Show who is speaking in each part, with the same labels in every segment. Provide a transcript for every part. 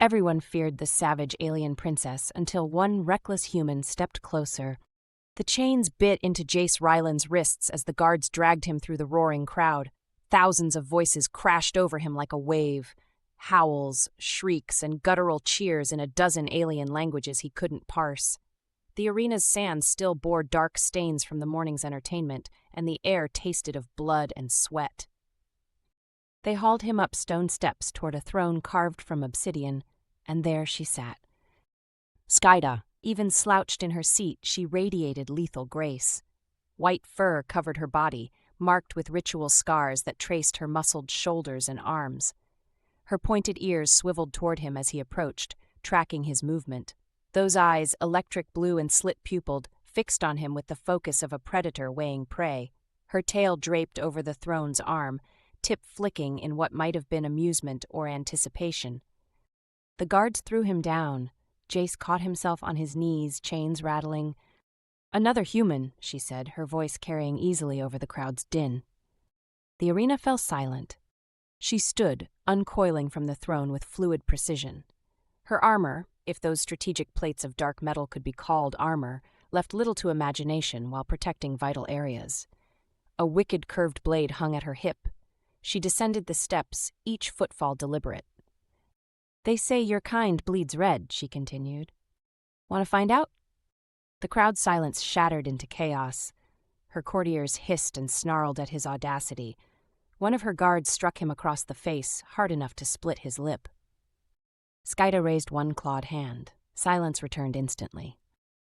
Speaker 1: Everyone feared the savage alien princess until one reckless human stepped closer. The chains bit into Jace Ryland's wrists as the guards dragged him through the roaring crowd. Thousands of voices crashed over him like a wave. Howls, shrieks, and guttural cheers in a dozen alien languages he couldn't parse. The arena's sand still bore dark stains from the morning's entertainment, and the air tasted of blood and sweat. They hauled him up stone steps toward a throne carved from obsidian, and there she sat. Skaida, even slouched in her seat, she radiated lethal grace. White fur covered her body, marked with ritual scars that traced her muscled shoulders and arms. Her pointed ears swiveled toward him as he approached, tracking his movement. Those eyes, electric blue and slit-pupilled, fixed on him with the focus of a predator weighing prey. Her tail draped over the throne's arm, tip flicking in what might have been amusement or anticipation. The guards threw him down. Jace caught himself on his knees, chains rattling. "Another human," she said, her voice carrying easily over the crowd's din. The arena fell silent. She stood, uncoiling from the throne with fluid precision. Her armor, if those strategic plates of dark metal could be called armor, left little to imagination while protecting vital areas. A wicked curved blade hung at her hip. She descended the steps, each footfall deliberate. "They say your kind bleeds red," she continued. "Want to find out?" The crowd's silence shattered into chaos. Her courtiers hissed and snarled at his audacity. One of her guards struck him across the face, hard enough to split his lip. Skaida raised one clawed hand. Silence returned instantly.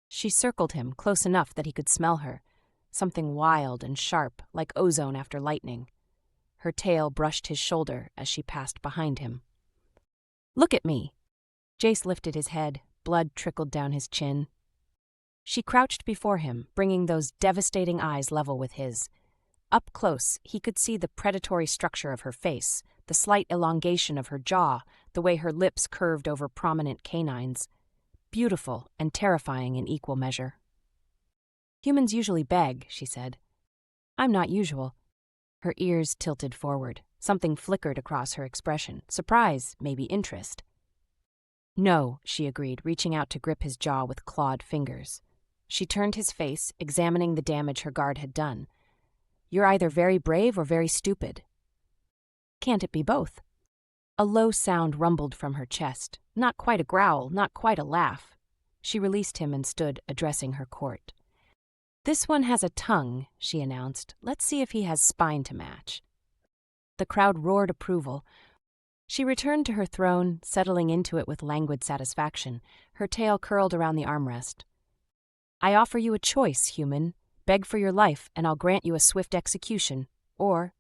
Speaker 1: She circled him, close enough that he could smell her, something wild and sharp, like ozone after lightning. Her tail brushed his shoulder as she passed behind him. "Look at me!" Jace lifted his head. Blood trickled down his chin. She crouched before him, bringing those devastating eyes level with his. Up close, he could see the predatory structure of her face, the slight elongation of her jaw, the way her lips curved over prominent canines. Beautiful and terrifying in equal measure. "Humans usually beg," she said. "I'm not usual." Her ears tilted forward. Something flickered across her expression. Surprise, maybe interest. "No," she agreed, reaching out to grip his jaw with clawed fingers. She turned his face, examining the damage her guard had done. "You're either very brave or very stupid." "Can't it be both?" A low sound rumbled from her chest. Not quite a growl, not quite a laugh. She released him and stood, addressing her court. "This one has a tongue," she announced. "Let's see if he has spine to match." The crowd roared approval. She returned to her throne, settling into it with languid satisfaction, her tail curled around the armrest. "I offer you a choice, human. Beg for your life, and I'll grant you a swift execution. Or—"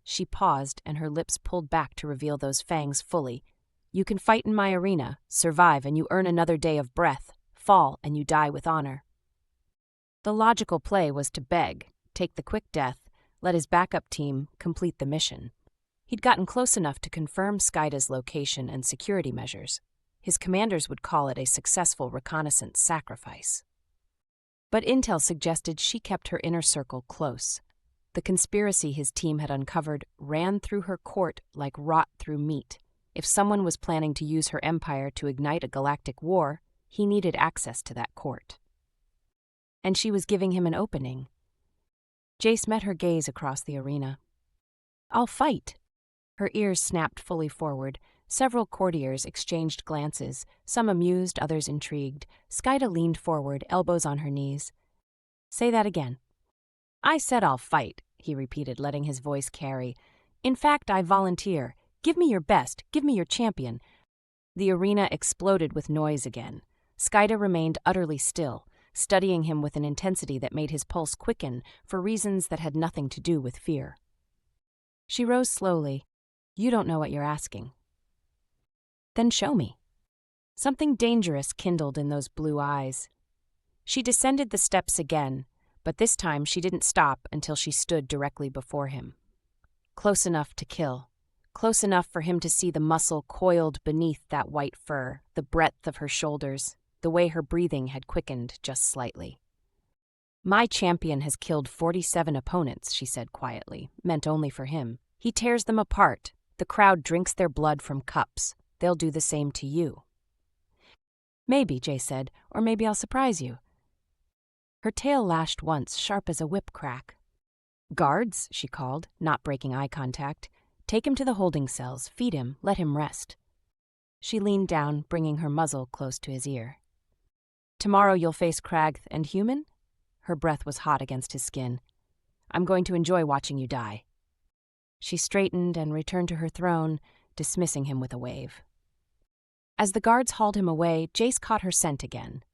Speaker 1: She paused, and her lips pulled back to reveal those fangs fully. "You can fight in my arena, survive, and you earn another day of breath. Fall, and you die with honor." The logical play was to beg, take the quick death, let his backup team complete the mission. He'd gotten close enough to confirm Skaida's location and security measures. His commanders would call it a successful reconnaissance sacrifice. But intel suggested she kept her inner circle close. The conspiracy his team had uncovered ran through her court like rot through meat. If someone was planning to use her empire to ignite a galactic war, he needed access to that court. And she was giving him an opening. Jace met her gaze across the arena. "I'll fight." Her ears snapped fully forward. Several courtiers exchanged glances, some amused, others intrigued. Skaida leaned forward, elbows on her knees. "Say that again." "I said I'll fight," he repeated, letting his voice carry. "In fact, I volunteer. Give me your best. Give me your champion." The arena exploded with noise again. Skaida remained utterly still, studying him with an intensity that made his pulse quicken for reasons that had nothing to do with fear. She rose slowly. "You don't know what you're asking." "Then show me." Something dangerous kindled in those blue eyes. She descended the steps again, but this time she didn't stop until she stood directly before him. Close enough to kill. Close enough for him to see the muscle coiled beneath that white fur, the breadth of her shoulders, the way her breathing had quickened just slightly. "My champion has killed 47 opponents," she said quietly, meant only for him. "He tears them apart. The crowd drinks their blood from cups. they'll do the same to you. Maybe, Jace said, or maybe I'll surprise you. Her tail lashed once, sharp as a whip crack. Guards, she called, not breaking eye contact. Take him to the holding cells, feed him, let him rest. She leaned down, bringing her muzzle close to his ear. Tomorrow you'll face Kragth and Human? Her breath was hot against his skin. I'm going to enjoy watching you die. She straightened and returned to her throne, dismissing him with a wave. As the guards hauled him away, Jace caught her scent again.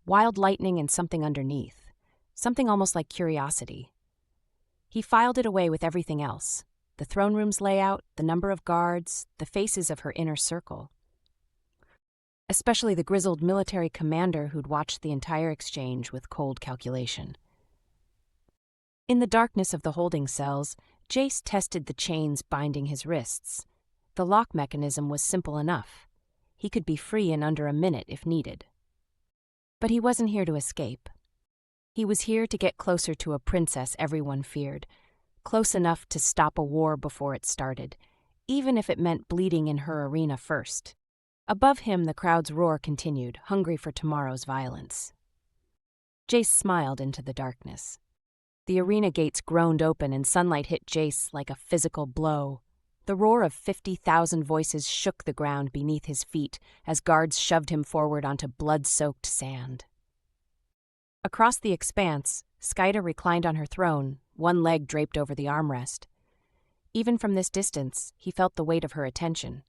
Speaker 1: Wild lightning and something underneath. Something almost like curiosity. He filed it away with everything else. The throne room's layout, the number of guards, the faces of her inner circle. Especially the grizzled military commander who'd watched the entire exchange with cold calculation. In the darkness of the holding cells, Jace tested the chains binding his wrists. The lock mechanism was simple enough. He could be free in under a minute if needed. But he wasn't here to escape. He was here to get closer to a princess everyone feared, close enough to stop a war before it started, even if it meant bleeding in her arena first. Above him, the crowd's roar continued, hungry for tomorrow's violence. Jace smiled into the darkness. The arena gates groaned open and sunlight hit Jace like a physical blow. The roar of 50,000 voices shook the ground beneath his feet as guards shoved him forward onto blood-soaked sand. Across the expanse, Skaida reclined on her throne, one leg draped over the armrest. Even from this distance, he felt the weight of her attention.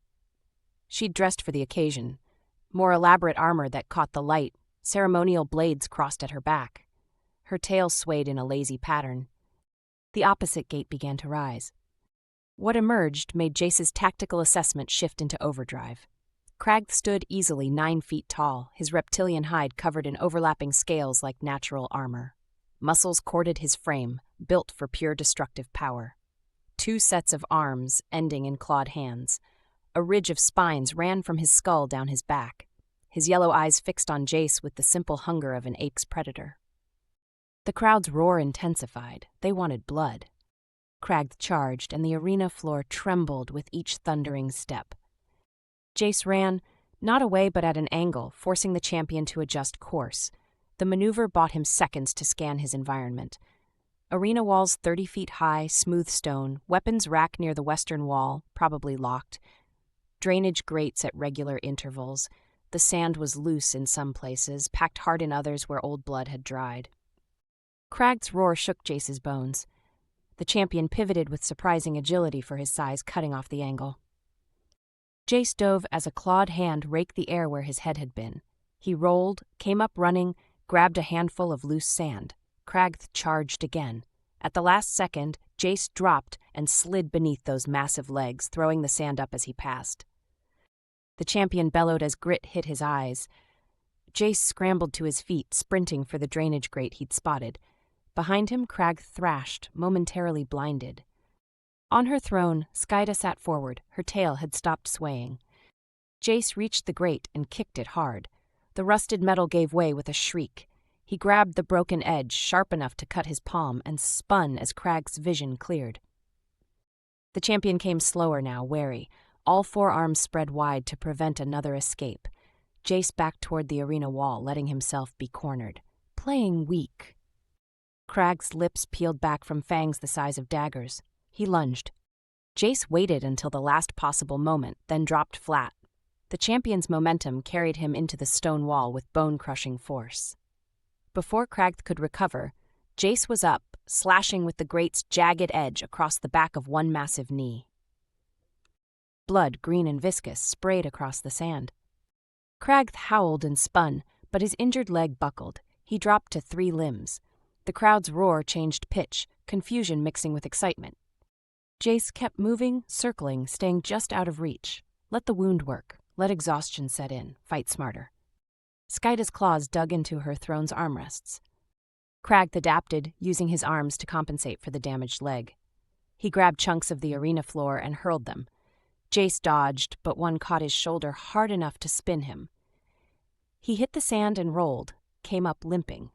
Speaker 1: She'd dressed for the occasion. More elaborate armor that caught the light, ceremonial blades crossed at her back. Her tail swayed in a lazy pattern. The opposite gate began to rise. What emerged made Jace's tactical assessment shift into overdrive. Kragth stood easily 9 feet tall, his reptilian hide covered in overlapping scales like natural armor. Muscles corded his frame, built for pure destructive power. 2 sets of arms, ending in clawed hands. A ridge of spines ran from his skull down his back, his yellow eyes fixed on Jace with the simple hunger of an ape's predator. The crowd's roar intensified. They wanted blood. Kragth charged, and the arena floor trembled with each thundering step. Jace ran, not away but at an angle, forcing the champion to adjust course. The maneuver bought him seconds to scan his environment. Arena walls 30 feet high, smooth stone, weapons rack near the western wall, probably locked. Drainage grates at regular intervals. The sand was loose in some places, packed hard in others where old blood had dried. Kragth's roar shook Jace's bones. The champion pivoted with surprising agility for his size, cutting off the angle. Jace dove as a clawed hand raked the air where his head had been. He rolled, came up running, grabbed a handful of loose sand. Kragth charged again. At the last second, Jace dropped and slid beneath those massive legs, throwing the sand up as he passed. The champion bellowed as grit hit his eyes. Jace scrambled to his feet, sprinting for the drainage grate he'd spotted. Behind him, Kragth thrashed, momentarily blinded. On her throne, Skaida sat forward. Her tail had stopped swaying. Jace reached the grate and kicked it hard. The rusted metal gave way with a shriek. He grabbed the broken edge, sharp enough to cut his palm, and spun as Kragth's vision cleared. The champion came slower now, wary, all 4 arms spread wide to prevent another escape. Jace backed toward the arena wall, letting himself be cornered. Playing weak. Kragth's lips peeled back from fangs the size of daggers. He lunged. Jace waited until the last possible moment, then dropped flat. The champion's momentum carried him into the stone wall with bone-crushing force. Before Kragth could recover, Jace was up, slashing with the grate's jagged edge across the back of one massive knee. Blood, green and viscous, sprayed across the sand. Kragth howled and spun, but his injured leg buckled. He dropped to 3 limbs. The crowd's roar changed pitch, confusion mixing with excitement. Jace kept moving, circling, staying just out of reach. Let the wound work. Let exhaustion set in. Fight smarter. Skaida's claws dug into her throne's armrests. Kragth adapted, using his arms to compensate for the damaged leg. He grabbed chunks of the arena floor and hurled them. Jace dodged, but one caught his shoulder hard enough to spin him. He hit the sand and rolled, came up limping.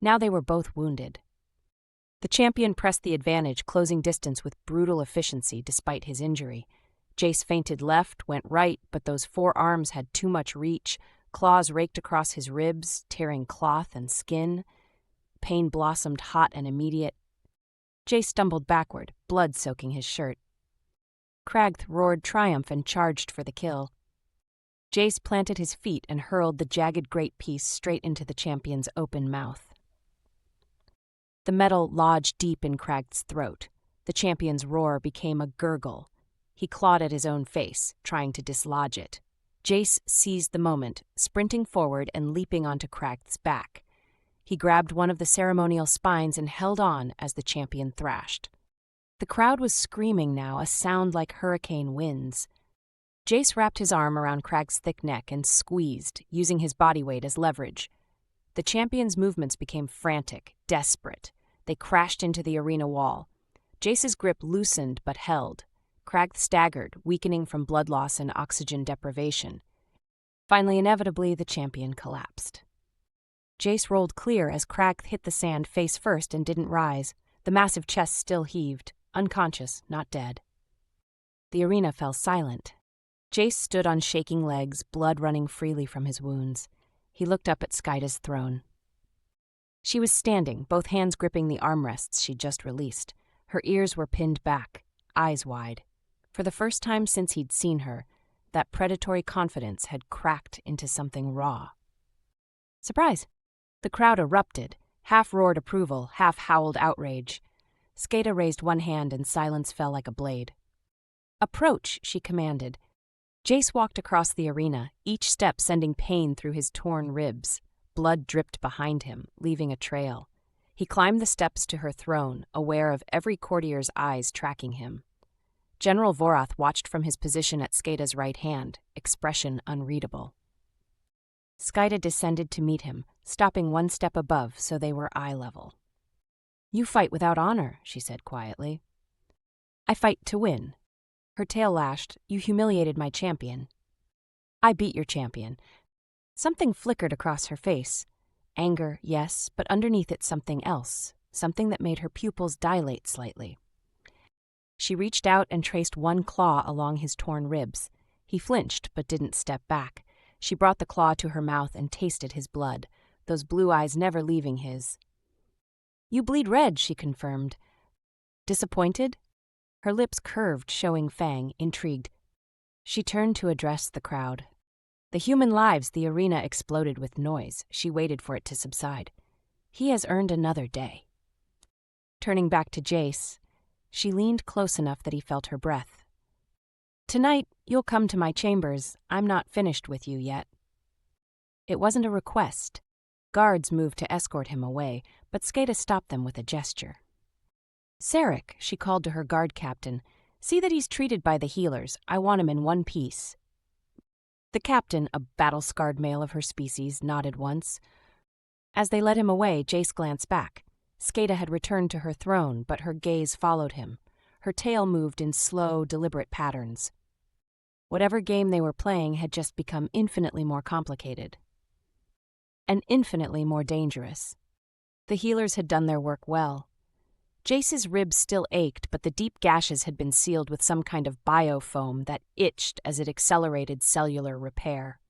Speaker 1: Now they were both wounded. The champion pressed the advantage, closing distance with brutal efficiency despite his injury. Jace feinted left, went right, but those forearms had too much reach. Claws raked across his ribs, tearing cloth and skin. Pain blossomed hot and immediate. Jace stumbled backward, blood soaking his shirt. Kragth roared triumph and charged for the kill. Jace planted his feet and hurled the jagged great piece straight into the champion's open mouth. The metal lodged deep in Kragth's throat. The champion's roar became a gurgle. He clawed at his own face, trying to dislodge it. Jace seized the moment, sprinting forward and leaping onto Kragth's back. He grabbed one of the ceremonial spines and held on as the champion thrashed. The crowd was screaming now, a sound like hurricane winds. Jace wrapped his arm around Kragth's thick neck and squeezed, using his body weight as leverage. The champion's movements became frantic, desperate. They crashed into the arena wall. Jace's grip loosened but held. Kragth staggered, weakening from blood loss and oxygen deprivation. Finally, inevitably, the champion collapsed. Jace rolled clear as Kragth hit the sand face first and didn't rise. The massive chest still heaved, unconscious, not dead. The arena fell silent. Jace stood on shaking legs, blood running freely from his wounds. He looked up at Skaida's throne. She was standing, both hands gripping the armrests she'd just released. Her ears were pinned back, eyes wide. For the first time since he'd seen her, that predatory confidence had cracked into something raw. Surprise! The crowd erupted, half-roared approval, half-howled outrage. Skaida raised one hand and silence fell like a blade. "Approach," she commanded. Jace walked across the arena, each step sending pain through his torn ribs. Blood dripped behind him, leaving a trail. He climbed the steps to her throne, aware of every courtier's eyes tracking him. General Vorath watched from his position at Skaida's right hand, expression unreadable. Skaida descended to meet him, stopping one step above so they were eye level. "You fight without honor," she said quietly. "I fight to win." Her tail lashed. "You humiliated my champion." "I beat your champion." Something flickered across her face. Anger, yes, but underneath it something else, something that made her pupils dilate slightly. She reached out and traced one claw along his torn ribs. He flinched but didn't step back. She brought the claw to her mouth and tasted his blood, those blue eyes never leaving his. "You bleed red," she confirmed. "Disappointed?" Her lips curved, showing fang, intrigued. She turned to address the crowd. The human lives, the arena exploded with noise. She waited for it to subside. "He has earned another day." Turning back to Jace, she leaned close enough that he felt her breath. "Tonight, you'll come to my chambers. I'm not finished with you yet." It wasn't a request. Guards moved to escort him away, but Skaida stopped them with a gesture. "Sarek," she called to her guard captain, "see that he's treated by the healers. I want him in one piece." The captain, a battle-scarred male of her species, nodded once. As they led him away, Jace glanced back. Skaida had returned to her throne, but her gaze followed him. Her tail moved in slow, deliberate patterns. Whatever game they were playing had just become infinitely more complicated. And infinitely more dangerous. The healers had done their work well. Jace's ribs still ached, but the deep gashes had been sealed with some kind of biofoam that itched as it accelerated cellular repair.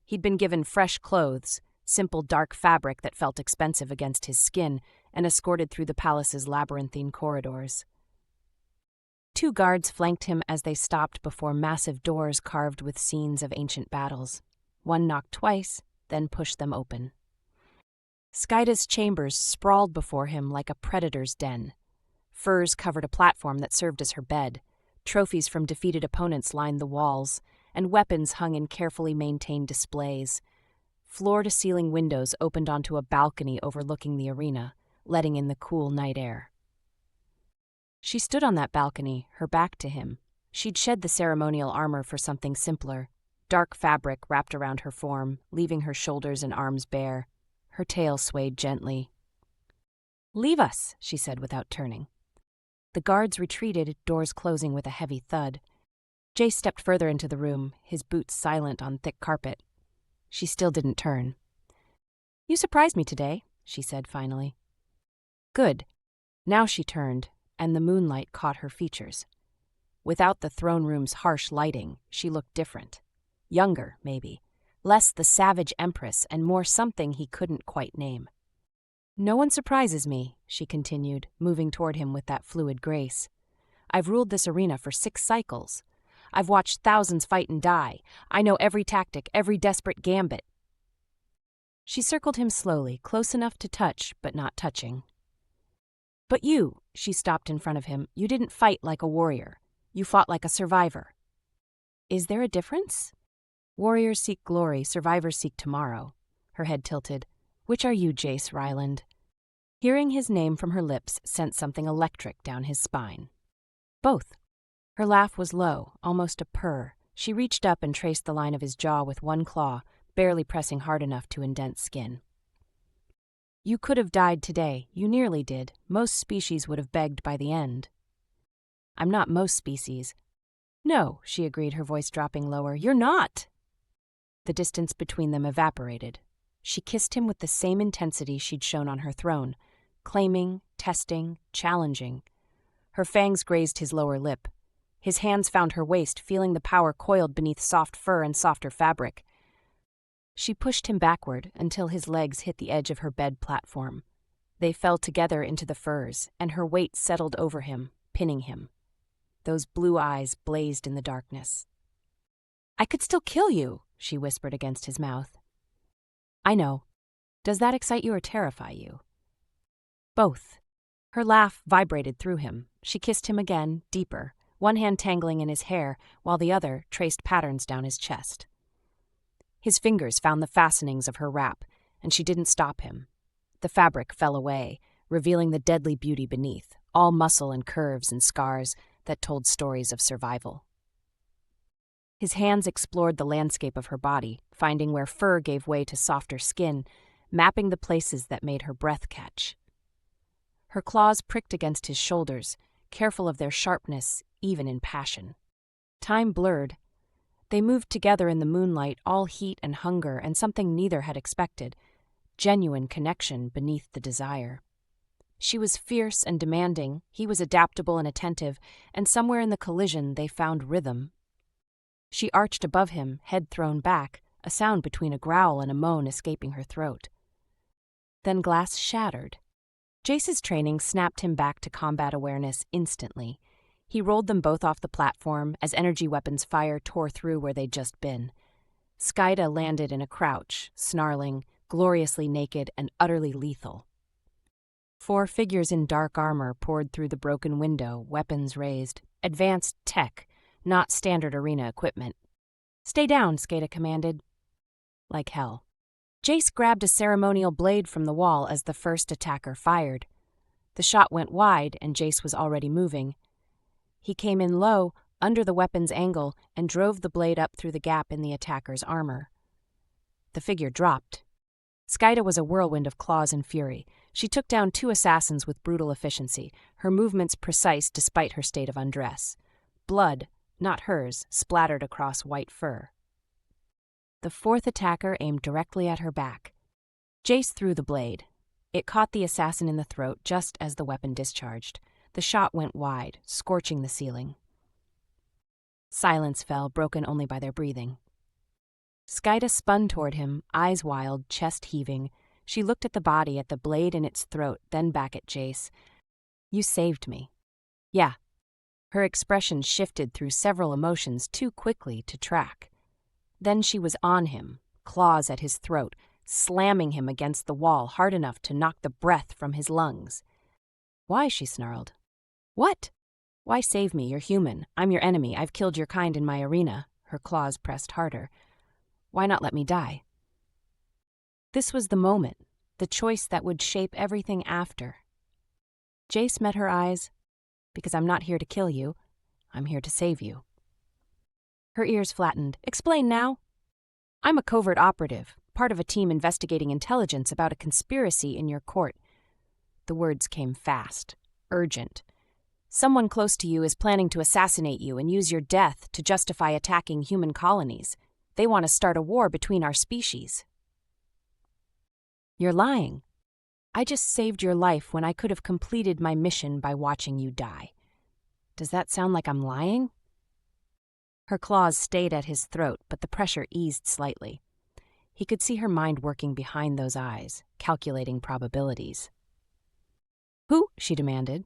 Speaker 1: He'd been given fresh clothes, simple dark fabric that felt expensive against his skin, and escorted through the palace's labyrinthine corridors. 2 guards flanked him as they stopped before massive doors carved with scenes of ancient battles. One knocked twice, then pushed them open. Skaida's chambers sprawled before him like a predator's den. Furs covered a platform that served as her bed. Trophies from defeated opponents lined the walls, and weapons hung in carefully maintained displays. Floor-to-ceiling windows opened onto a balcony overlooking the arena, letting in the cool night air. She stood on that balcony, her back to him. She'd shed the ceremonial armor for something simpler. Dark fabric wrapped around her form, leaving her shoulders and arms bare. Her tail swayed gently. "Leave us," she said without turning. The guards retreated, doors closing with a heavy thud. Jace stepped further into the room, his boots silent on thick carpet. She still didn't turn. "You surprised me today," she said finally. "Good." Now she turned, and the moonlight caught her features. Without the throne room's harsh lighting, she looked different. Younger, maybe. Less the savage empress and more something he couldn't quite name. "No one surprises me," she continued, moving toward him with that fluid grace. "I've ruled this arena for 6 cycles. I've watched thousands fight and die. I know every tactic, every desperate gambit." She circled him slowly, close enough to touch, but not touching. "But you," she stopped in front of him, "you didn't fight like a warrior. You fought like a survivor." "Is there a difference?" "Warriors seek glory, survivors seek tomorrow." Her head tilted. "Which are you, Jace Ryland?" Hearing his name from her lips sent something electric down his spine. "Both." Her laugh was low, almost a purr. She reached up and traced the line of his jaw with one claw, barely pressing hard enough to indent skin. "You could have died today. You nearly did. Most species would have begged by the end." "I'm not most species." "No," she agreed, her voice dropping lower. "You're not!" The distance between them evaporated. She kissed him with the same intensity she'd shown on her throne, claiming, testing, challenging. Her fangs grazed his lower lip. His hands found her waist, feeling the power coiled beneath soft fur and softer fabric. She pushed him backward until his legs hit the edge of her bed platform. They fell together into the furs, and her weight settled over him, pinning him. Those blue eyes blazed in the darkness. "I could still kill you," she whispered against his mouth. "I know. Does that excite you or terrify you?" "Both." Her laugh vibrated through him. She kissed him again, deeper, one hand tangling in his hair, while the other traced patterns down his chest. His fingers found the fastenings of her wrap, and she didn't stop him. The fabric fell away, revealing the deadly beauty beneath, all muscle and curves and scars that told stories of survival. His hands explored the landscape of her body, finding where fur gave way to softer skin, mapping the places that made her breath catch. Her claws pricked against his shoulders, careful of their sharpness, even in passion. Time blurred. They moved together in the moonlight, all heat and hunger, and something neither had expected, genuine connection beneath the desire. She was fierce and demanding, he was adaptable and attentive, and somewhere in the collision they found rhythm. She arched above him, head thrown back, a sound between a growl and a moan escaping her throat. Then glass shattered. Jace's training snapped him back to combat awareness instantly. He rolled them both off the platform as energy weapons fire tore through where they'd just been. Skaida landed in a crouch, snarling, gloriously naked and utterly lethal. 4 figures in dark armor poured through the broken window, weapons raised. Advanced tech, not standard arena equipment. "Stay down," Skaida commanded. Like hell. Jace grabbed a ceremonial blade from the wall as the first attacker fired. The shot went wide, and Jace was already moving. He came in low, under the weapon's angle, and drove the blade up through the gap in the attacker's armor. The figure dropped. Skaida was a whirlwind of claws and fury. She took down 2 assassins with brutal efficiency, her movements precise despite her state of undress. Blood, not hers, splattered across white fur. The 4th attacker aimed directly at her back. Jace threw the blade. It caught the assassin in the throat just as the weapon discharged. The shot went wide, scorching the ceiling. Silence fell, broken only by their breathing. Skaida spun toward him, eyes wild, chest heaving. She looked at the body, at the blade in its throat, then back at Jace. "You saved me." "Yeah." Her expression shifted through several emotions too quickly to track. Then she was on him, claws at his throat, slamming him against the wall hard enough to knock the breath from his lungs. "Why?" she snarled. "What?" "Why save me? You're human. I'm your enemy. I've killed your kind in my arena." Her claws pressed harder. "Why not let me die?" This was the moment, the choice that would shape everything after. Jace met her eyes. "Because I'm not here to kill you. I'm here to save you." Her ears flattened. "Explain now." "I'm a covert operative, part of a team investigating intelligence about a conspiracy in your court." The words came fast, urgent. "Someone close to you is planning to assassinate you and use your death to justify attacking human colonies. They want to start a war between our species." "You're lying. I just saved your life when I could have completed my mission by watching you die." "Does that sound like I'm lying?" Her claws stayed at his throat, but the pressure eased slightly. He could see her mind working behind those eyes, calculating probabilities. "Who?" she demanded.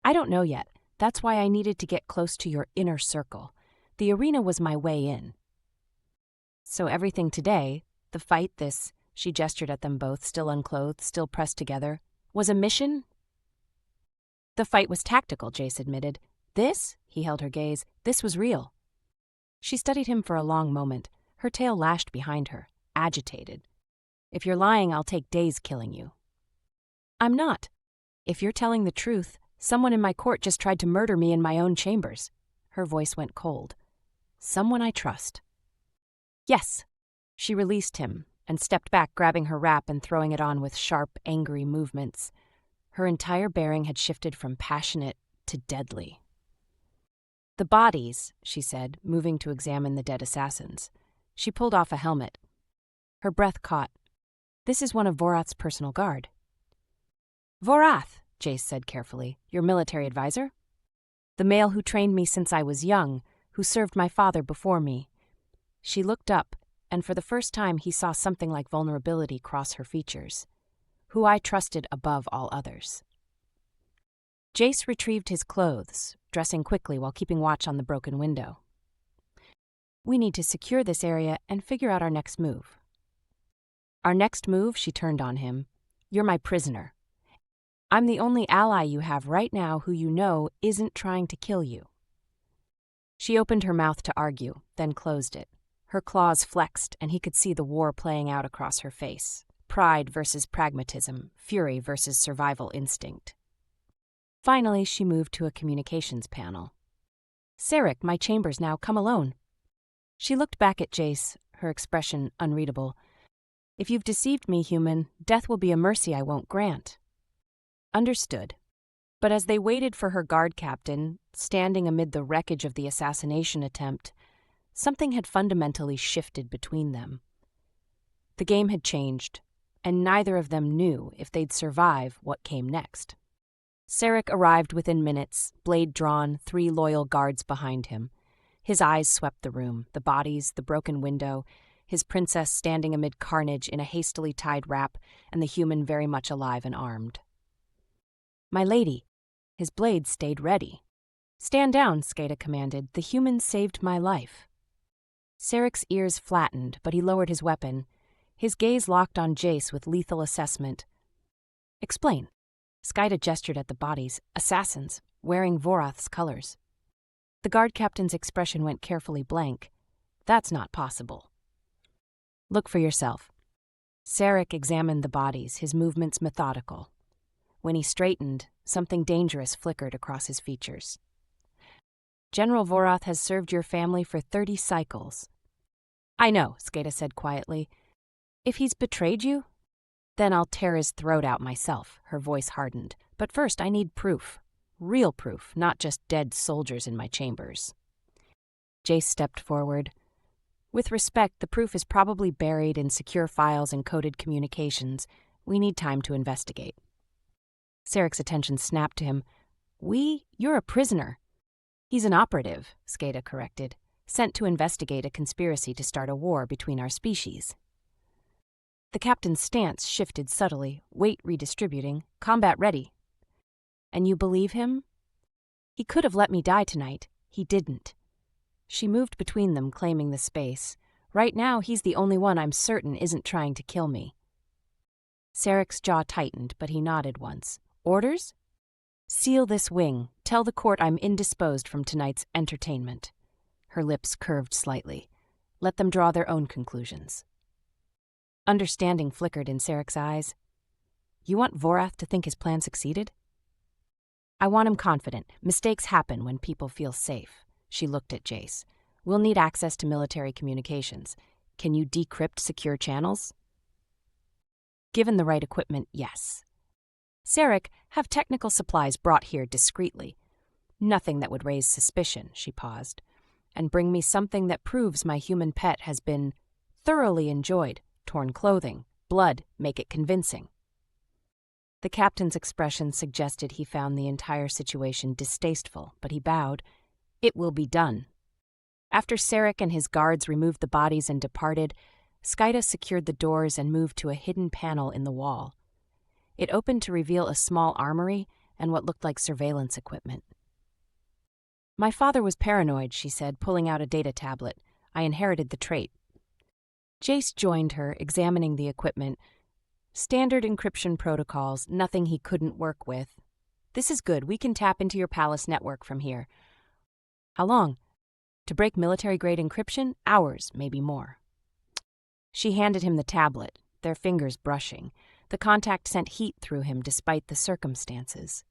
Speaker 1: "I don't know yet. That's why I needed to get close to your inner circle. The arena was my way in." "So everything today, the fight, this," she gestured at them both, still unclothed, still pressed together, "was a mission?" "The fight was tactical," Jace admitted. "This," he held her gaze, "this was real." She studied him for a long moment, her tail lashed behind her, agitated. "If you're lying, I'll take days killing you." "I'm not. If you're telling the truth, someone in my court just tried to murder me in my own chambers." Her voice went cold. "Someone I trust." "Yes." She released him and stepped back, grabbing her wrap and throwing it on with sharp, angry movements. Her entire bearing had shifted from passionate to deadly. "The bodies," she said, moving to examine the dead assassins. She pulled off a helmet. Her breath caught. "This is one of Vorath's personal guard." "Vorath," Jace said carefully, "your military advisor?" "The male who trained me since I was young, who served my father before me." She looked up, and for the first time he saw something like vulnerability cross her features. "Who I trusted above all others." Jace retrieved his clothes, dressing quickly while keeping watch on the broken window. "We need to secure this area and figure out our next move." "Our next move?" She turned on him. "You're my prisoner. I'm the only ally you have right now who you know isn't trying to kill you." She opened her mouth to argue, then closed it. Her claws flexed, and he could see the war playing out across her face. Pride versus pragmatism, fury versus survival instinct. Finally, she moved to a communications panel. "Sarek, my chambers now, come alone." She looked back at Jace, her expression unreadable. "If you've deceived me, human, death will be a mercy I won't grant." Understood. But as they waited for her guard captain, standing amid the wreckage of the assassination attempt, something had fundamentally shifted between them. The game had changed, and neither of them knew if they'd survive what came next. Sarek arrived within minutes, blade drawn, 3 loyal guards behind him. His eyes swept the room, the bodies, the broken window, his princess standing amid carnage in a hastily tied wrap, and the human very much alive and armed. "My lady." His blade stayed ready. "Stand down," Skaida commanded. "The human saved my life." Sarek's ears flattened, but he lowered his weapon. His gaze locked on Jace with lethal assessment. "Explain." Skaida gestured at the bodies, assassins, wearing Vorath's colors. The guard captain's expression went carefully blank. "That's not possible." "Look for yourself." Sarek examined the bodies, his movements methodical. When he straightened, something dangerous flickered across his features. "General Vorath has served your family for 30 cycles." "I know," Skaida said quietly. "If he's betrayed you, then I'll tear his throat out myself." Her voice hardened. "But first I need proof. Real proof, not just dead soldiers in my chambers." Jace stepped forward. "With respect, the proof is probably buried in secure files and coded communications. We need time to investigate." Sarek's attention snapped to him. You're a prisoner." "He's an operative," Skaida corrected, "sent to investigate a conspiracy to start a war between our species." The captain's stance shifted subtly, weight redistributing, combat ready. "And you believe him?" "He could have let me die tonight. He didn't." She moved between them, claiming the space. "Right now, he's the only one I'm certain isn't trying to kill me." Sarek's jaw tightened, but he nodded once. "Orders?" "Seal this wing. Tell the court I'm indisposed from tonight's entertainment." Her lips curved slightly. "Let them draw their own conclusions." Understanding flickered in Sarek's eyes. "You want Vorath to think his plan succeeded?" "I want him confident. Mistakes happen when people feel safe." She looked at Jace. "We'll need access to military communications. Can you decrypt secure channels?" "Given the right equipment, yes." "Sarek, have technical supplies brought here discreetly. Nothing that would raise suspicion," she paused. "And bring me something that proves my human pet has been thoroughly enjoyed. Torn clothing, blood, make it convincing." The captain's expression suggested he found the entire situation distasteful, but he bowed. "It will be done." After Sarek and his guards removed the bodies and departed, Skaida secured the doors and moved to a hidden panel in the wall. It opened to reveal a small armory and what looked like surveillance equipment. "My father was paranoid," she said, pulling out a data tablet. "I inherited the trait." Jace joined her, examining the equipment. "Standard encryption protocols, nothing he couldn't work with. This is good. We can tap into your palace network from here." "How long?" "To break military-grade encryption, hours, maybe more." She handed him the tablet, their fingers brushing. The contact sent heat through him despite the circumstances.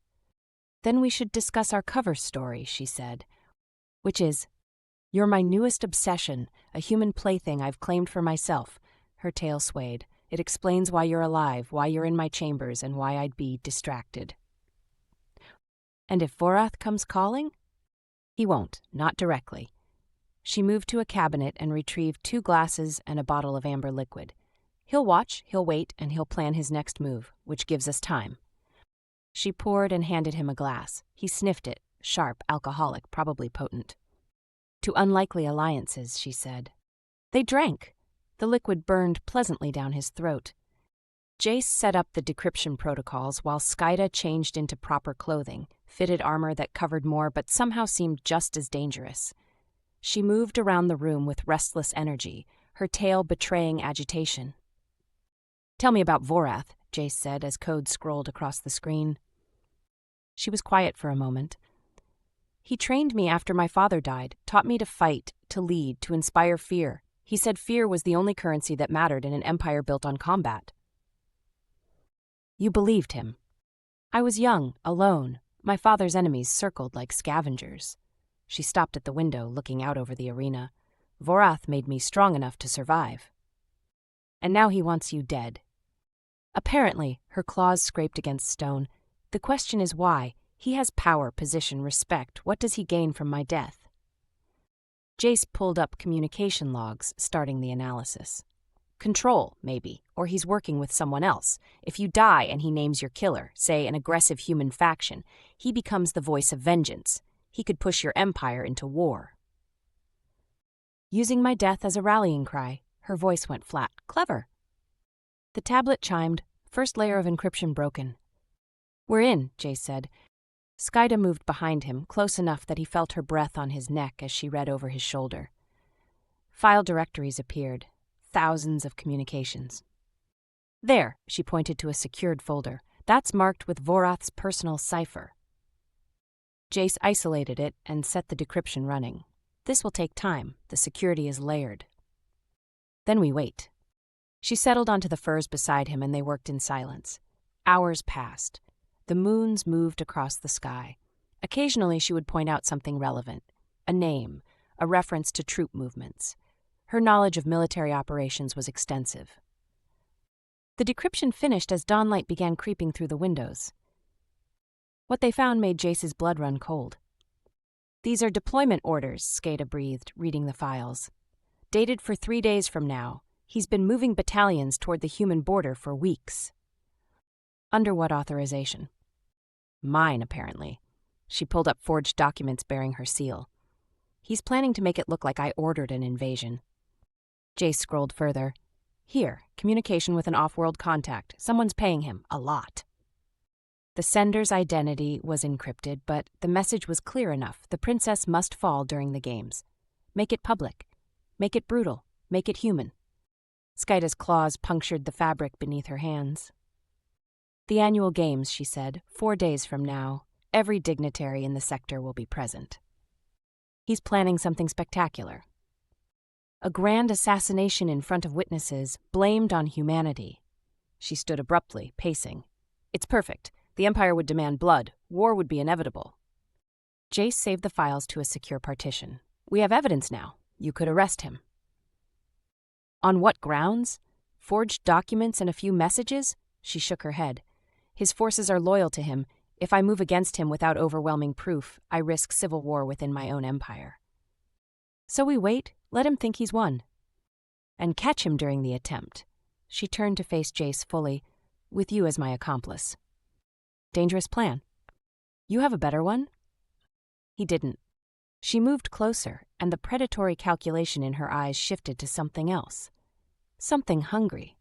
Speaker 1: "Then we should discuss our cover story," she said. "Which is, you're my newest obsession, a human plaything I've claimed for myself." Her tail swayed. "It explains why you're alive, why you're in my chambers, and why I'd be distracted." "And if Vorath comes calling?" "He won't, not directly." She moved to a cabinet and retrieved 2 glasses and a bottle of amber liquid. "He'll watch, he'll wait, and he'll plan his next move, which gives us time." She poured and handed him a glass. He sniffed it, sharp, alcoholic, probably potent. "To unlikely alliances," she said. They drank. The liquid burned pleasantly down his throat. Jace set up the decryption protocols while Skaida changed into proper clothing, fitted armor that covered more but somehow seemed just as dangerous. She moved around the room with restless energy, her tail betraying agitation. "Tell me about Vorath," Jace said as code scrolled across the screen. She was quiet for a moment. "He trained me after my father died, taught me to fight, to lead, to inspire fear. He said fear was the only currency that mattered in an empire built on combat." "You believed him." "I was young, alone. My father's enemies circled like scavengers." She stopped at the window, looking out over the arena. "Vorath made me strong enough to survive." "And now he wants you dead." "Apparently," her claws scraped against stone. "The question is why. He has power, position, respect. What does he gain from my death?" Jace pulled up communication logs, starting the analysis. "Control, maybe, or he's working with someone else. If you die and he names your killer, say an aggressive human faction, he becomes the voice of vengeance. He could push your empire into war." "Using my death as a rallying cry." Her voice went flat. "Clever." The tablet chimed. First layer of encryption broken. "We're in," Jace said. Skaida moved behind him, close enough that he felt her breath on his neck as she read over his shoulder. File directories appeared. Thousands of communications. "There," she pointed to a secured folder. "That's marked with Vorath's personal cipher." Jace isolated it and set the decryption running. "This will take time. The security is layered." "Then we wait." She settled onto the furs beside him and they worked in silence. Hours passed. The moons moved across the sky. Occasionally she would point out something relevant. A name, a reference to troop movements. Her knowledge of military operations was extensive. The decryption finished as dawnlight began creeping through the windows. What they found made Jace's blood run cold. "These are deployment orders," Skaida breathed, reading the files. "Dated for 3 days from now. He's been moving battalions toward the human border for weeks." "Under what authorization?" "Mine, apparently." She pulled up forged documents bearing her seal. "He's planning to make it look like I ordered an invasion." Jace scrolled further. "Here, communication with an off-world contact. Someone's paying him. A lot." The sender's identity was encrypted, but the message was clear enough. The princess must fall during the games. Make it public. Make it brutal. Make it human. Skaida's claws punctured the fabric beneath her hands. "The annual games," she said, 4 days from now. Every dignitary in the sector will be present. He's planning something spectacular. A grand assassination in front of witnesses, blamed on humanity. She stood abruptly, pacing. "It's perfect. The Empire would demand blood. War would be inevitable." Jace saved the files to a secure partition. "We have evidence now. You could arrest him." "On what grounds? Forged documents and a few messages?" She shook her head. "His forces are loyal to him. If I move against him without overwhelming proof, I risk civil war within my own empire." "So we wait, let him think he's won. And catch him during the attempt." She turned to face Jace fully, "With you as my accomplice." "Dangerous plan." "You have a better one?" He didn't. She moved closer, and the predatory calculation in her eyes shifted to something else. Something hungry.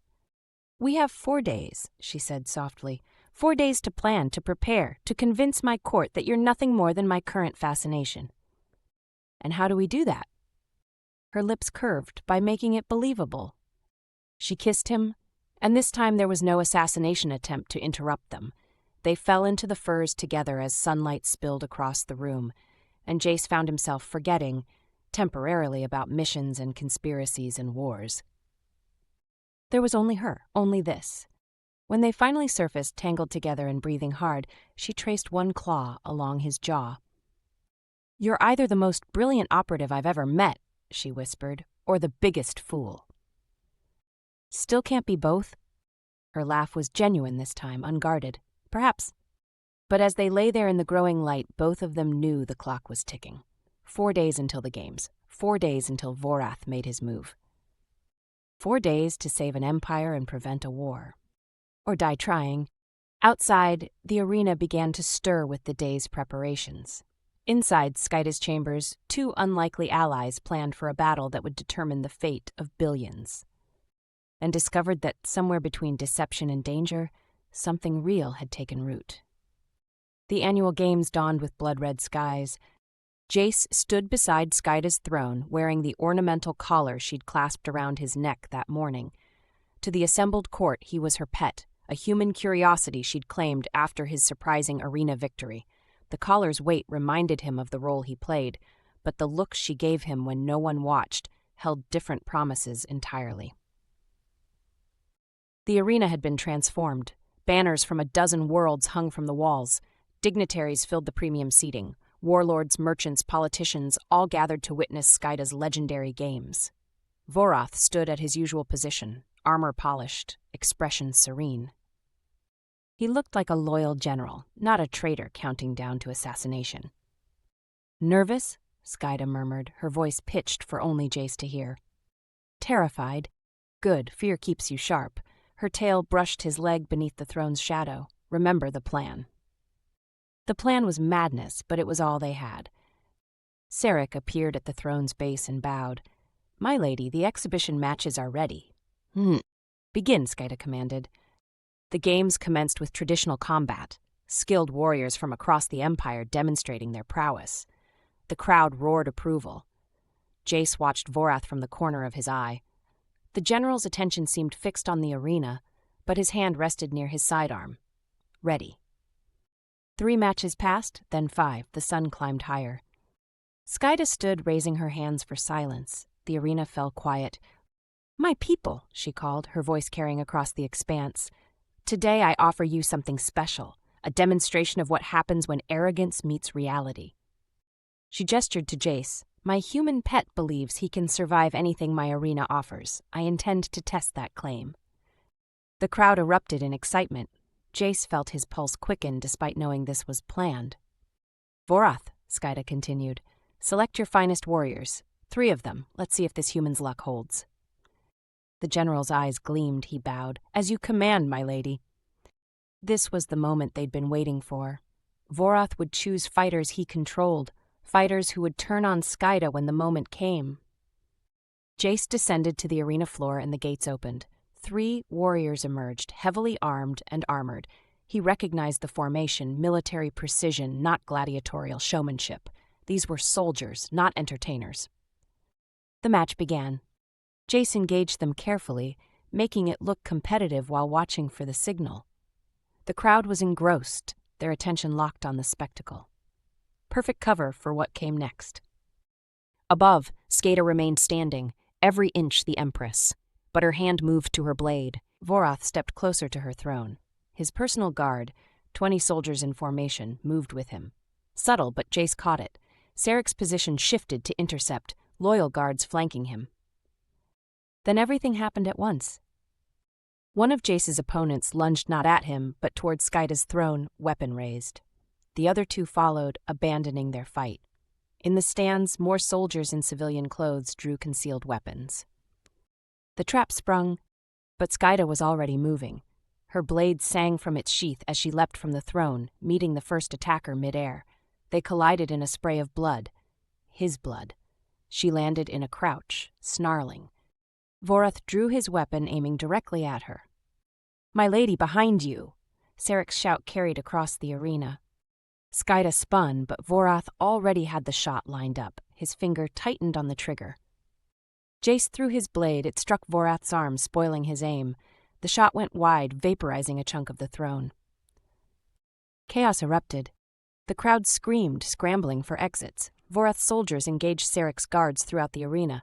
Speaker 1: "We have 4 days," she said softly. 4 days to plan, to prepare, to convince my court that you're nothing more than my current fascination. And how do we do that? Her lips curved, by making it believable. She kissed him, and this time there was no assassination attempt to interrupt them. They fell into the furs together as sunlight spilled across the room, and Jace found himself forgetting, temporarily, about missions and conspiracies and wars. There was only her, only this. When they finally surfaced, tangled together and breathing hard, she traced one claw along his jaw. "You're either the most brilliant operative I've ever met," she whispered, "or the biggest fool." "Still can't be both?" Her laugh was genuine this time, unguarded. Perhaps. But as they lay there in the growing light, both of them knew the clock was ticking. 4 days until the games. 4 days until Vorath made his move. 4 days to save an empire and prevent a war. Or die trying. Outside, the arena began to stir with the day's preparations. Inside Skaida's chambers, 2 unlikely allies planned for a battle that would determine the fate of billions. And discovered that somewhere between deception and danger, something real had taken root. The annual games dawned with blood-red skies. Jace stood beside Skaida's throne, wearing the ornamental collar she'd clasped around his neck that morning. To the assembled court, he was her pet, a human curiosity she'd claimed after his surprising arena victory. The collar's weight reminded him of the role he played, but the look she gave him when no one watched held different promises entirely. The arena had been transformed. Banners from a dozen worlds hung from the walls. Dignitaries filled the premium seating. Warlords, merchants, politicians all gathered to witness Skaida's legendary games. Vorath stood at his usual position, armor polished, expression serene. He looked like a loyal general, not a traitor counting down to assassination. "Nervous?" Skaida murmured, her voice pitched for only Jace to hear. "Terrified? Good, fear keeps you sharp." Her tail brushed his leg beneath the throne's shadow. "Remember the plan." The plan was madness, but it was all they had. Sarek appeared at the throne's base and bowed. "My lady, the exhibition matches are ready." "Begin," Skaida commanded. The games commenced with traditional combat, skilled warriors from across the Empire demonstrating their prowess. The crowd roared approval. Jace watched Vorath from the corner of his eye. The general's attention seemed fixed on the arena, but his hand rested near his sidearm. Ready. 3 matches passed, then 5. The sun climbed higher. Skaida stood, raising her hands for silence. The arena fell quiet. "My people," she called, her voice carrying across the expanse. "Today I offer you something special, a demonstration of what happens when arrogance meets reality." She gestured to Jace. "My human pet believes he can survive anything my arena offers. I intend to test that claim." The crowd erupted in excitement. Jace felt his pulse quicken despite knowing this was planned. "Vorath," Skaida continued, "select your finest warriors. 3 of them. Let's see if this human's luck holds." The general's eyes gleamed, he bowed. "As you command, my lady." This was the moment they'd been waiting for. Vorath would choose fighters he controlled, fighters who would turn on Skaida when the moment came. Jace descended to the arena floor and the gates opened. 3 warriors emerged, heavily armed and armored. He recognized the formation, military precision, not gladiatorial showmanship. These were soldiers, not entertainers. The match began. Jace engaged them carefully, making it look competitive while watching for the signal. The crowd was engrossed, their attention locked on the spectacle. Perfect cover for what came next. Above, Skaida remained standing, every inch the Empress. But her hand moved to her blade. Vorath stepped closer to her throne. His personal guard, 20 soldiers in formation, moved with him. Subtle, but Jace caught it. Sarek's position shifted to intercept, loyal guards flanking him. Then everything happened at once. One of Jace's opponents lunged not at him, but toward Skaida's throne, weapon raised. The other 2 followed, abandoning their fight. In the stands, more soldiers in civilian clothes drew concealed weapons. The trap sprung, but Skaida was already moving. Her blade sang from its sheath as she leapt from the throne, meeting the first attacker midair. They collided in a spray of blood. his blood. She landed in a crouch, snarling. Vorath drew his weapon, aiming directly at her. "My lady, behind you!" Sarek's shout carried across the arena. Skaida spun, but Vorath already had the shot lined up. His finger tightened on the trigger. Jace threw his blade. It struck Vorath's arm, spoiling his aim. The shot went wide, vaporizing a chunk of the throne. Chaos erupted. The crowd screamed, scrambling for exits. Vorath's soldiers engaged Sarek's guards throughout the arena.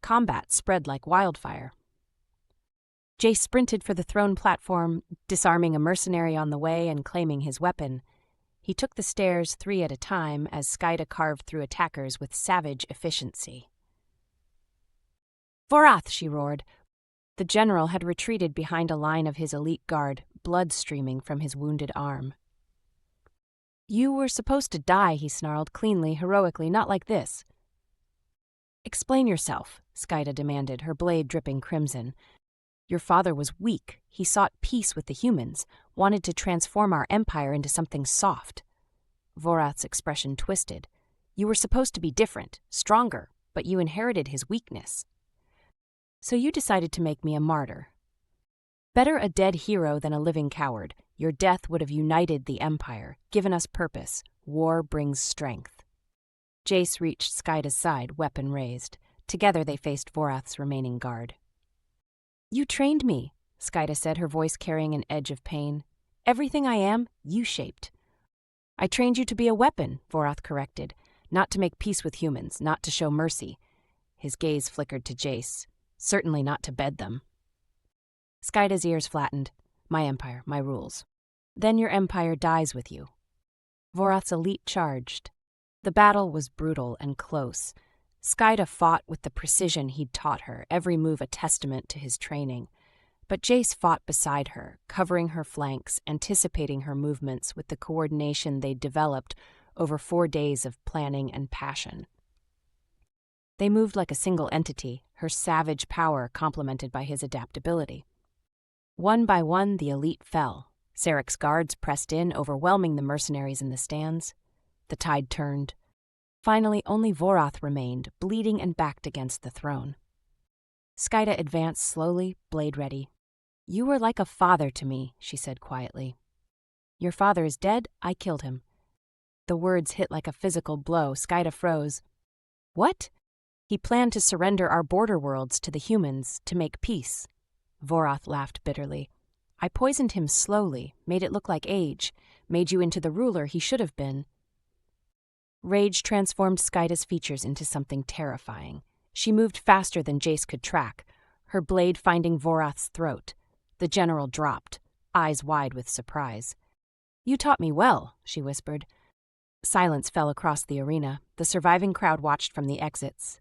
Speaker 1: Combat spread like wildfire. Jace sprinted for the throne platform, disarming a mercenary on the way and claiming his weapon. He took the stairs 3 at a time as Skaida carved through attackers with savage efficiency. "Vorath!" she roared. The general had retreated behind a line of his elite guard, blood streaming from his wounded arm. "You were supposed to die," he snarled, cleanly, heroically, "not like this." "Explain yourself," Skaida demanded, her blade dripping crimson. "Your father was weak. He sought peace with the humans, wanted to transform our empire into something soft." Vorath's expression twisted. "You were supposed to be different, stronger, but you inherited his weakness. So you decided to make me a martyr. Better a dead hero than a living coward. Your death would have united the empire, given us purpose. War brings strength." Jace reached Skaida's side, weapon raised. Together they faced Vorath's remaining guard. "You trained me," Skaida said, her voice carrying an edge of pain. "Everything I am, you shaped." "I trained you to be a weapon," Vorath corrected. "Not to make peace with humans, not to show mercy." His gaze flickered to Jace. "Certainly not to bed them." Skaida's ears flattened. "My empire, my rules. Then your empire dies with you." Vorath's elite charged. The battle was brutal and close. Skaida fought with the precision he'd taught her, every move a testament to his training. But Jace fought beside her, covering her flanks, anticipating her movements with the coordination they'd developed over 4 days of planning and passion. They moved like a single entity, her savage power complemented by his adaptability. One by one, the elite fell. Sarek's guards pressed in, overwhelming the mercenaries in the stands. The tide turned. Finally, only Vorath remained, bleeding and backed against the throne. Skaida advanced slowly, blade ready. "You were like a father to me," she said quietly. "Your father is dead. I killed him." The words hit like a physical blow. Skaida froze. "What?" "He planned to surrender our border worlds to the humans, to make peace." Vorath laughed bitterly. "I poisoned him slowly, made it look like age, made you into the ruler he should have been." Rage transformed Skaida's features into something terrifying. She moved faster than Jace could track, her blade finding Vorath's throat. The general dropped, eyes wide with surprise. "You taught me well," she whispered. Silence fell across the arena. The surviving crowd watched from the exits.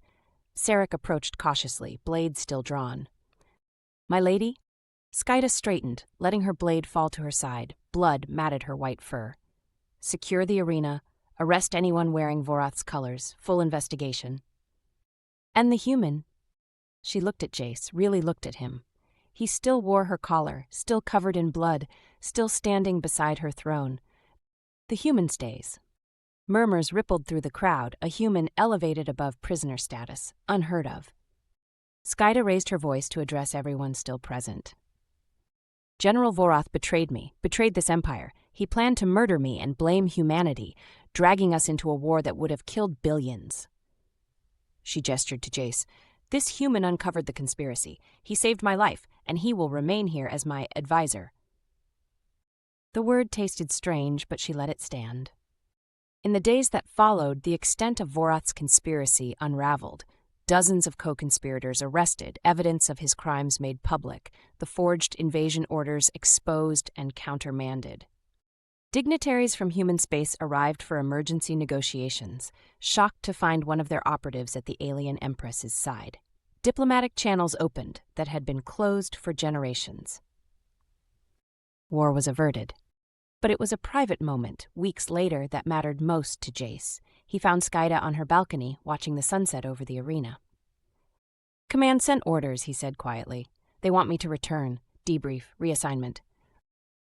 Speaker 1: Sarek approached cautiously, blade still drawn. "My lady?" Skaida straightened, letting her blade fall to her side. Blood matted her white fur. "Secure the arena. Arrest anyone wearing Vorath's colors. Full investigation." "And the human?" She looked at Jace, really looked at him. He still wore her collar, still covered in blood, still standing beside her throne. "The human stays." Murmurs rippled through the crowd, a human elevated above prisoner status, unheard of. Skaida raised her voice to address everyone still present. "General Vorath betrayed me, betrayed this empire. He planned to murder me and blame humanity, dragging us into a war that would have killed billions." She gestured to Jace. "This human uncovered the conspiracy. He saved my life, and he will remain here as my advisor." The word tasted strange, but she let it stand. In the days that followed, the extent of Vorath's conspiracy unraveled. Dozens of co-conspirators arrested, evidence of his crimes made public, the forged invasion orders exposed and countermanded. Dignitaries from human space arrived for emergency negotiations, shocked to find one of their operatives at the alien empress's side. Diplomatic channels opened that had been closed for generations. War was averted. But it was a private moment, weeks later, that mattered most to Jace. He found Skaida on her balcony, watching the sunset over the arena. "Command sent orders," he said quietly. "They want me to return. Debrief, reassignment."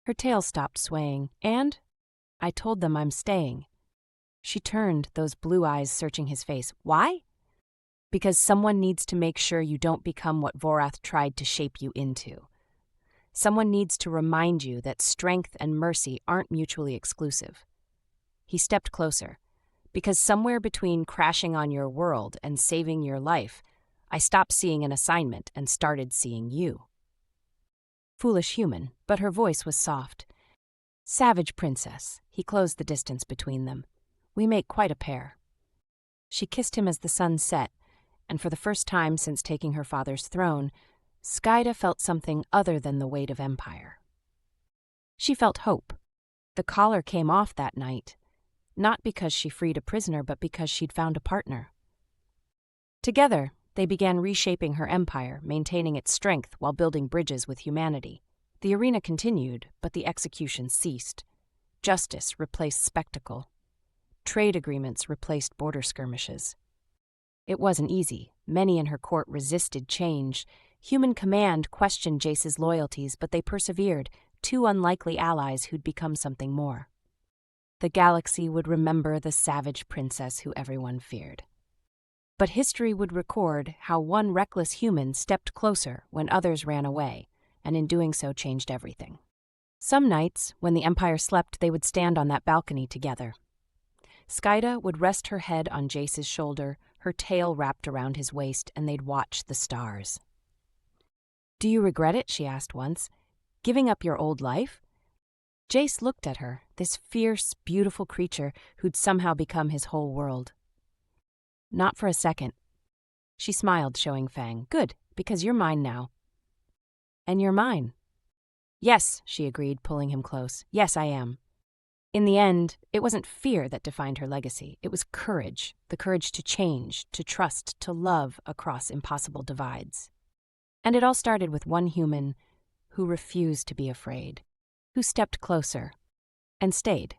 Speaker 1: Her tail stopped swaying. "And?" "I told them I'm staying." She turned, those blue eyes searching his face. Why? Because someone needs to make sure you don't become what Vorath tried to shape you into. Someone needs to remind you that strength and mercy aren't mutually exclusive. He stepped closer. Because somewhere between crashing on your world and saving your life, I stopped seeing an assignment and started seeing you. Foolish human, but her voice was soft. Savage princess, he closed the distance between them. We make quite a pair. She kissed him as the sun set, and for the first time since taking her father's throne, Skaida felt something other than the weight of empire. She felt hope. The collar came off that night, not because she freed a prisoner, but because she'd found a partner. Together, they began reshaping her empire, maintaining its strength while building bridges with humanity. The arena continued, but the execution ceased. Justice replaced spectacle. Trade agreements replaced border skirmishes. It wasn't easy. Many in her court resisted change. Human command questioned Jace's loyalties, but they persevered, two unlikely allies who'd become something more. The galaxy would remember the savage princess who everyone feared. But history would record how one reckless human stepped closer when others ran away, and in doing so changed everything. Some nights, when the Empire slept, they would stand on that balcony together. Skaida would rest her head on Jace's shoulder, her tail wrapped around his waist, and they'd watch the stars. "Do you regret it?" she asked once. "Giving up your old life?" Jace looked at her, this fierce, beautiful creature who'd somehow become his whole world. "Not for a second." She smiled, showing Fang. "Good, because you're mine now." "And you're mine." "Yes," she agreed, pulling him close. "Yes, I am." In the end, it wasn't fear that defined her legacy. It was courage, the courage to change, to trust, to love across impossible divides. And it all started with one human who refused to be afraid, who stepped closer and stayed.